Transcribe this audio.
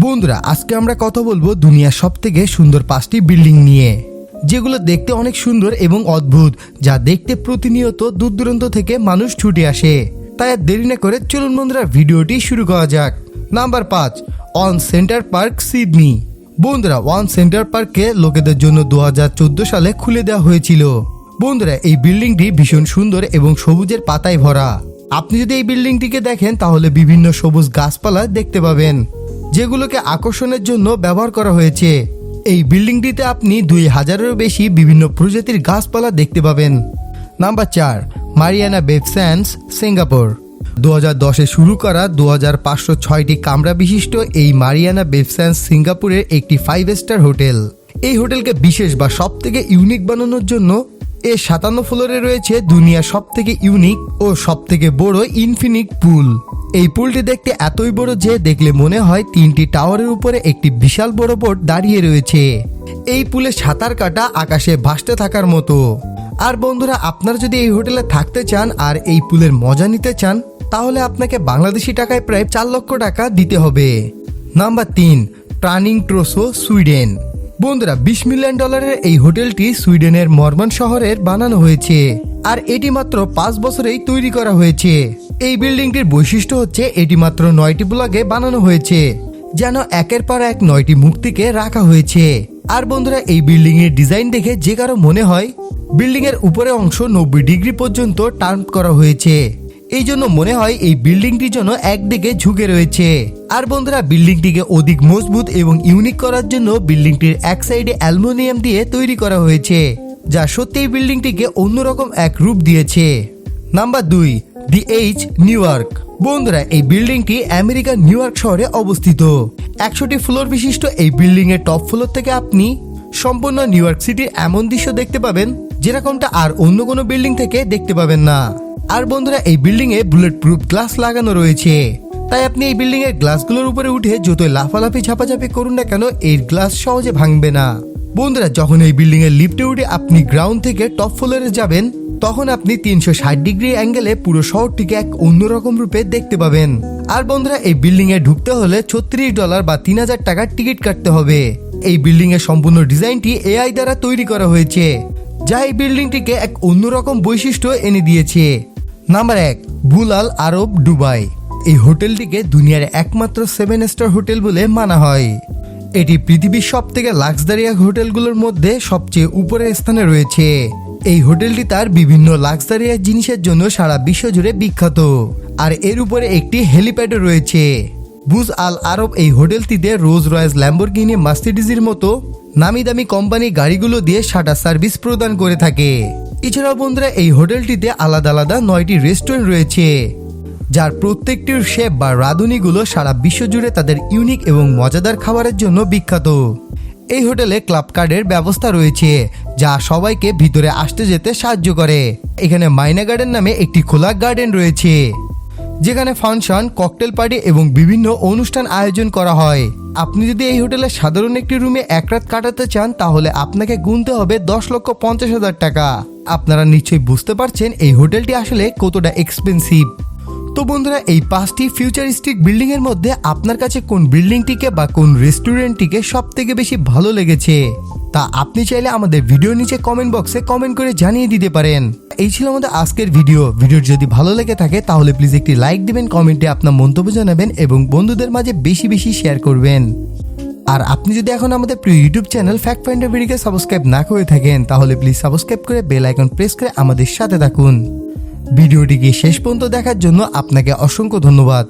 বন্ধুরা, আজকে আমরা কথা বলবো দুনিয়ার সবথেকে সুন্দর 5টি বিল্ডিং নিয়ে, যেগুলো দেখতে অনেক সুন্দর এবং অদ্ভুত, যা দেখতে প্রতিনিয়ত দূর দূরান্ত থেকে মানুষ ছুটে আসে। তাই আর দেরি না করে চলুন বন্ধুরা ভিডিওটি শুরু করা যাক। Number 5, one centre park, Sydney. বন্ধুরা, ওয়ান সেন্টার পার্ককে লোকেদের জন্য 2014 সালে খুলে দেওয়া হয়েছিল। বন্ধুরা, এই বিল্ডিংটি ভীষণ সুন্দর এবং সবুজের পাতায় ভরা। আপনি যদি এই বিল্ডিংটিকে দেখেন তাহলে বিভিন্ন সবুজ গাছপালা দেখতে পাবেন, যেগুলোকে আকর্ষণের জন্য ব্যবহার করা হয়েছে। এই বিল্ডিংটিতে আপনি 2000-এরও বেশি বিভিন্ন প্রজাতির গাছপালা দেখতে পাবেন। নাম্বার 4, মারিয়ানা বে স্যান্ডস, সিঙ্গাপুর। 2010-এ শুরু করা 2506টি কামরা বিশিষ্ট এই মারিয়ানা বে স্যান্ডস সিঙ্গাপুরের একটি 5 স্টার হোটেল। এই হোটেলকে বিশেষ বা সব থেকে ইউনিক বানানোর জন্য এর 57 ফ্লোরে রয়েছে দুনিয়ার সব থেকে ইউনিক ও সব থেকে বড় ইনফিনিট পুল। এই পুলটি দেখতে এতই বড় যে দেখলে মনে হয় 3টি টাওয়ারের উপরে একটি বিশাল বড় বোট দাঁড়িয়ে রয়েছে। এই পুলে সাঁতার কাটা আকাশে ভাসতে থাকার মতো। আর বন্ধুরা, আপনারা যদি এই হোটেলে থাকতে চান আর এই পুলের মজা নিতে চান তাহলে আপনাকে বাংলাদেশি টাকায় প্রায় 4 লক্ষ টাকা দিতে হবে। নাম্বার 3, ট্রানিং ট্রোসো, সুইডেন। বন্ধুরা, $20 মিলিয়ন এই হোটেলটি সুইডেনের মর্মান শহরের বানানো হয়েছে, আর এটি মাত্র 5 বছরেই তৈরি করা হয়েছে। এই বিল্ডিংটির বৈশিষ্ট্য হচ্ছে এটি মাত্র 9টি ব্লকে বানানো হয়েছে, যেন একের পর এক 9টি মূর্তিকে রাখা হয়েছে। আর বন্ধুরা, এই বিল্ডিং এর ডিজাইন দেখে যে কারো মনে হয় বিল্ডিং এর উপরের অংশ 90 ডিগ্রি পর্যন্ত টার্ন করা হয়েছে। এই জন্য মনে হয় এই বিল্ডিংটি যেন একদিকে ঝুঁকে রয়েছে। আর বন্ধুরা, বিল্ডিংটিকে অধিক মজবুত এবং ইউনিক করার জন্য বিল্ডিংটির এক সাইডে অ্যালুমিনিয়াম দিয়ে তৈরি করা হয়েছে, যা সত্যিই বিল্ডিংটিকে অন্যরকম এক রূপ দিয়েছে। নাম্বার 2, দি এইচ, নিউ ইয়র্ক। বন্ধুরা, এই বিল্ডিংটি আমেরিকার নিউ ইয়র্ক শহরে অবস্থিত। 100টি ফ্লোর বিশিষ্ট এই বিল্ডিং এর টপ ফ্লোর থেকে আপনি সম্পূর্ণ নিউ ইয়র্ক সিটির এমন দৃশ্য দেখতে পাবেন যেরকমটা আর অন্য কোনো বিল্ডিং থেকে দেখতে পাবেন না। আর বন্ধুরা, এই বিল্ডিং এ বুলেট প্রুফ গ্লাস লাগানো রয়েছে, তাই আপনি এই বিল্ডিং এর গ্লাসগুলোর উপরে উঠে যতই লাফালাফি ঝাপাঝাপি করুন না কেন এই গ্লাস সহজে ভাঙবে না। বন্ধুরা, যখন এই বিল্ডিং এর লিফটে উঠে আপনি গ্রাউন্ড থেকে টপ ফ্লোরে যাবেন তখন আপনি 360 ডিগ্রি অ্যাঙ্গেলে পুরো শহরটিকে এক অন্যরকম রূপে দেখতে পাবেন। আর বন্ধুরা, এই বিল্ডিং এ ঢুকতে হলে $36 বা 3000 টাকার টিকিট কাটতে হবে। এই বিল্ডিং এর সম্পূর্ণ ডিজাইনটি এআই দ্বারা তৈরি করা হয়েছে, যা এই বিল্ডিংটিকে এক অন্যরকম বৈশিষ্ট্য এনে দিয়েছে। নাম্বার 1, বুলাল আরব, দুবাই। এই হোটেলটিকে দুনিয়ার একমাত্র 7 স্টার হোটেল বলে মানা হয়। এটি পৃথিবীর সব থেকে লাক্সারিয়াস হোটেলগুলোর মধ্যে সবচেয়ে উপরের স্থানে রয়েছে। এই হোটেলটি তার বিভিন্ন লাক্সারিয়াস জিনিসের জন্য সারা বিশ্ব জুড়ে বিখ্যাত, আর এর উপরে একটি হেলিপ্যাডও রয়েছে। বুজ আল আরব এই হোটেলটিতে রোলস রয়েস, ল্যাম্বরগিনি, মার্সিডিজের মতো নামি দামি কোম্পানি গাড়িগুলো দিয়ে শাটার সার্ভিস প্রদান করে থাকে। এছাড়াও বন্ধুরা, এই হোটেলটিতে আলাদা আলাদা 9টি রেস্টুরেন্ট রয়েছে, যার প্রত্যেকটির শেফ বা রাঁধুনিগুলো সারা বিশ্ব জুড়ে তাদের ইউনিক এবং মজাদার খাবারের জন্য বিখ্যাত। এই হোটেলে ক্লাব কার্ডের ব্যবস্থা রয়েছে, যা সবাইকে ভিতরে আসতে যেতে সাহায্য করে। এখানে মাইনা গার্ডেন নামে একটি খোলা গার্ডেন রয়েছে, যেখানে ফাংশন, ককটেল পার্টি এবং বিভিন্ন অনুষ্ঠান আয়োজন করা হয়। আপনি যদি এই হোটেলের সাধারণ একটি রুমে এক রাত কাটাতে চান তাহলে আপনাকে গুনতে হবে 10,50,000 টাকা। আপনারা নিশ্চয়ই বুঝতে পারছেন এই হোটেলটি আসলে কতটা এক্সপেন্সিভ। তো বন্ধুরা, এই 5টি ফিউচারিস্টিক বিল্ডিং এর মধ্যে আপনার কাছে কোন বিল্ডিংটিকে বা কোন রেস্টুরেন্টটিকে সব থেকে বেশি ভালো লেগেছে তা আপনি চাইলে আমাদের ভিডিওর নিচে কমেন্ট বক্সে কমেন্ট করে জানিয়ে দিতে পারেন। এই ছিল আমাদের আজকের ভিডিও। যদি ভালো লেগে থাকে তাহলে প্লিজ একটি লাইক দিবেন, কমেন্টে আপনার মন্তব্য জানাবেন এবং বন্ধুদের মাঝে বেশি বেশি শেয়ার করবেন। আর আপনি যদি এখন আমাদের প্রিয় ইউটিউব চ্যানেল ফ্যাক্ট ফাইন্ডার ভিডিওকে সাবস্ক্রাইব না করে থাকেন তাহলে প্লিজ সাবস্ক্রাইব করে বেল আইকন প্রেস করে আমাদের সাথে থাকুন। ভিডিওটিকে শেষ পর্যন্ত দেখার জন্য আপনাকে অসংখ্য ধন্যবাদ।